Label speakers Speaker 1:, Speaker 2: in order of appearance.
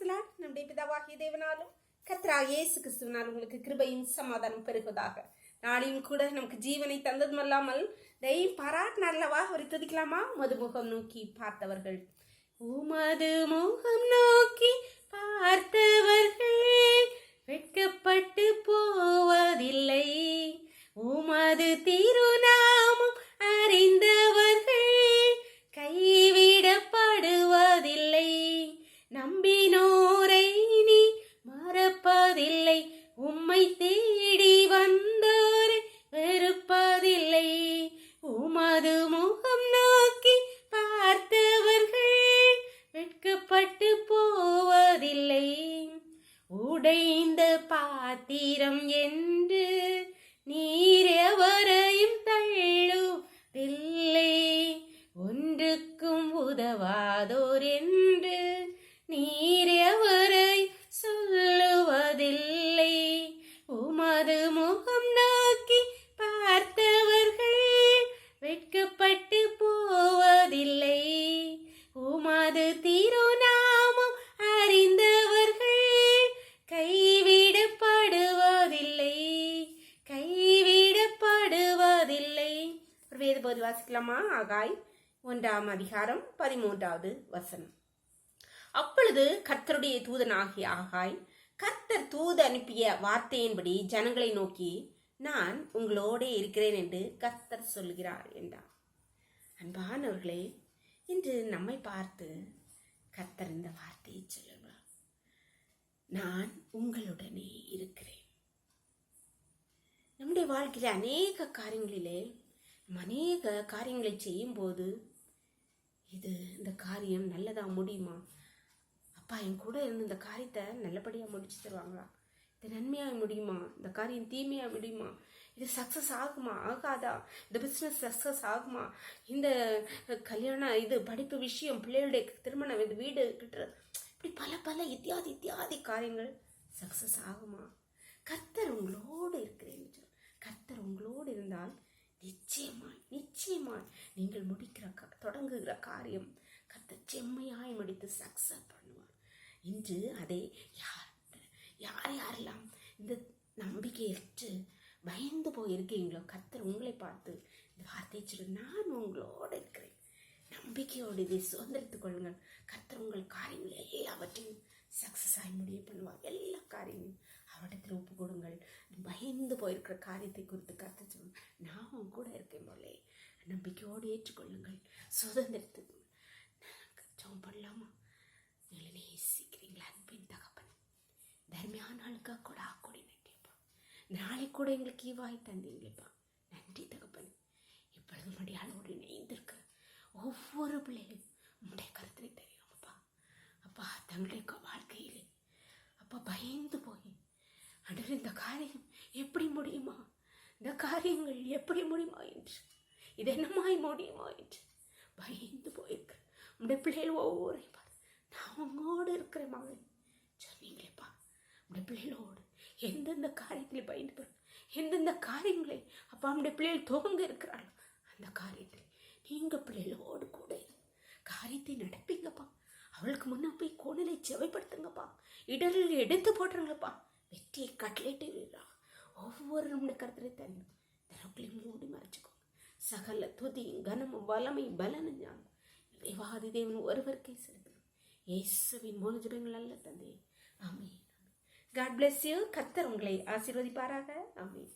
Speaker 1: பிரைஸ்லாட். நம்முடைய பிதாவாகிய தேவனாலும் கர்த்தராகிய இயேசு கிறிஸ்துவினால் உங்களுக்கு கிருபையும் சமாதானம் பெருகுவதாக. நாளையும் கூட நமக்கு ஜீவனை தந்ததும் அல்லாமல் தெய்வம் பாராட்டினார்லவா அவரை துதிக்கலாமா? மதுமுகம் நோக்கி பார்த்தவர்கள், உமது முகம் நோக்கி பார்த்தவர்கள் வெட்கப்பட்டு போவதில்லை. உமது திருநாமம் அறிந்தவர்கள் கைவிடப்படுவதில்லை. நம்பினோரை நீ மறப்பதில்லை. உம்மை தேடி வந்தோரை வெறுப்பதில்லை. உமது முகம் நோக்கி பார்த்தவர்கள் வெட்கப்பட்டு போவதில்லை. உடைந்த பாத்திரம் என்று நீர் எவரையும் தள்ளுவதில்லை. ஒன்றுக்கும் உதவாதோர் என்று நீர் எவரை சொல்லுவதில்லை. உமது முகம் நோக்கி பார்த்தவர்கள் வெட்கப்பட்டு போவதில்லை. உமது திருநாமம் அறிந்தவர்கள் கைவிடப்படுவதில்லை. கைவிடப்படுவதில்லை. வேதபோது வாசிக்கலாமா? ஆகாய் 1:13 அப்பொழுது கர்த்தருடைய தூதனாகிய ஆகாய் கர்த்தர் தூது அனுப்பிய வார்த்தையின்படி ஜனங்களை நோக்கி, நான் உங்களோட இருக்கிறேன் என்று கர்த்தர் சொல்கிறார் என்றார். அன்பானவர்களே, இன்று நம்மை பார்த்து கர்த்தர் இந்த வார்த்தையை சொல்லுவார், நான் உங்களுடனே இருக்கிறேன். நம்முடைய வாழ்க்கையில அநேக காரியங்களிலே அநேக காரியங்களை செய்யும் போது இந்த காரியம் நல்லதா முடியுமா? அப்பா என் கூட இருந்து இந்த காரியத்தை நல்லபடியா முடிச்சு தருவாங்களா? இது நன்மையாக முடியுமா? இந்த காரியம் தீமையா முடியுமா? இது சக்சஸ் ஆகுமா ஆகாதா? இந்த பிசினஸ் சக்சஸ் ஆகுமா? இந்த கல்யாணம், இது படிப்பு விஷயம், பிள்ளைகளுடைய திருமணம், இது வீடு கிட்ட, இப்படி பல இத்தியாதி காரியங்கள் சக்சஸ் ஆகுமா? கர்த்தர் உங்களோடு இருக்கிறேன். கர்த்தர் உங்களோடு இருந்தால் நிச்சயமாய் நீங்கள் தொடங்குகிற காரியம் கர்த்தர் செம்மையாய் முடித்து சக்சஸ் பண்ணுவார். இன்று அதை யாரெல்லாம் இந்த நம்பிக்கையற்று பயந்து போயிருக்கீங்களோ, கர்த்தர் உங்களை பார்த்து இந்த வார்த்தையை சொல்லி, நான் உங்களோடு இருக்கிறேன். நம்பிக்கையோடு இதை சுதந்திரித்துக் கொள்ளுங்கள். கர்த்தர் உங்கள் காரியங்கள் எல்லாவற்றையும் சக்சஸ் ஆகி முடிய பண்ணுவார். எல்லா காரியங்களும் அவரிடத்தில் ஒப்பு கொடுங்கள். பயந்து போயிருக்கிற காரியத்தை குறித்து கர்த்தர் சொல்லுங்க, நான் உன் கூட இருக்கேன் போலே. நம்பிக்கையோடு ஏற்றுக்கொள்ளுங்கள். சுதந்திரத்து ஜெபம் பண்ணலாமா? நீங்களை நேசிக்கிறீங்களா அன்பின் தகப்பன்? தர்மியான நாளுக்காக கூட ஆக்கூடி நன்றிப்பா. நாளை கூட எங்களுக்கு ஈவாய் தந்தீங்களேப்பா. நன்றி தகப்பன். இப்பொழுது மடியாளோடு இணைந்திருக்கிற ஒவ்வொரு பிள்ளைகளும் உங்களுடைய கருத்தினை தெரியுமாப்பா. அப்பா, தங்களுடைய வாழ்க்கையிலே அப்பா பயந்து போய் அன்று இந்த காரியம் எப்படி முடியுமா, இந்த காரியங்கள் எப்படி முடியுமா என்று, இது என்னமாய் முடியுமா என்று பயந்து போயிருக்க உடைய பிள்ளைகள் ஒவ்வொருவரையும் பார்த்து, நான் உங்களோடு இருக்கிற மகள் சொன்னீங்களேப்பா. உடைய பிள்ளைகளோடு எந்தெந்த காரியத்தில் பயந்து போய் எந்தெந்த காரியங்களை அப்பா நம்முடைய பிள்ளைகள் துவங்க இருக்கிறார்களோ அந்த காரியத்தில் நீங்க பிள்ளைகளோடு கூட காரியத்தை நடப்பீங்கப்பா. அவளுக்கு முன்ன போய் கோணலை செவைப்படுத்துங்கப்பா. இடரில் எடுத்து போட்டுருங்கப்பா. வெற்றியை கட்லேட்டு விடுறா. ஒவ்வொரு நம்முடைய கருத்துல தரவுகளையும் மூடி மறைச்சுக்கோங்க. சகல துதியும் கனமும் வல்லமை பலனும் ஞானம் தேவாதி தேவன் ஒருவருக்கே செலுத்தணும். இயேசுவின் மூல ஜெபங்கள் அல்ல தந்தையே. ஆமென். God bless you. கர்த்தர் உங்களை ஆசீர்வதிப்பாராக. ஆமென்.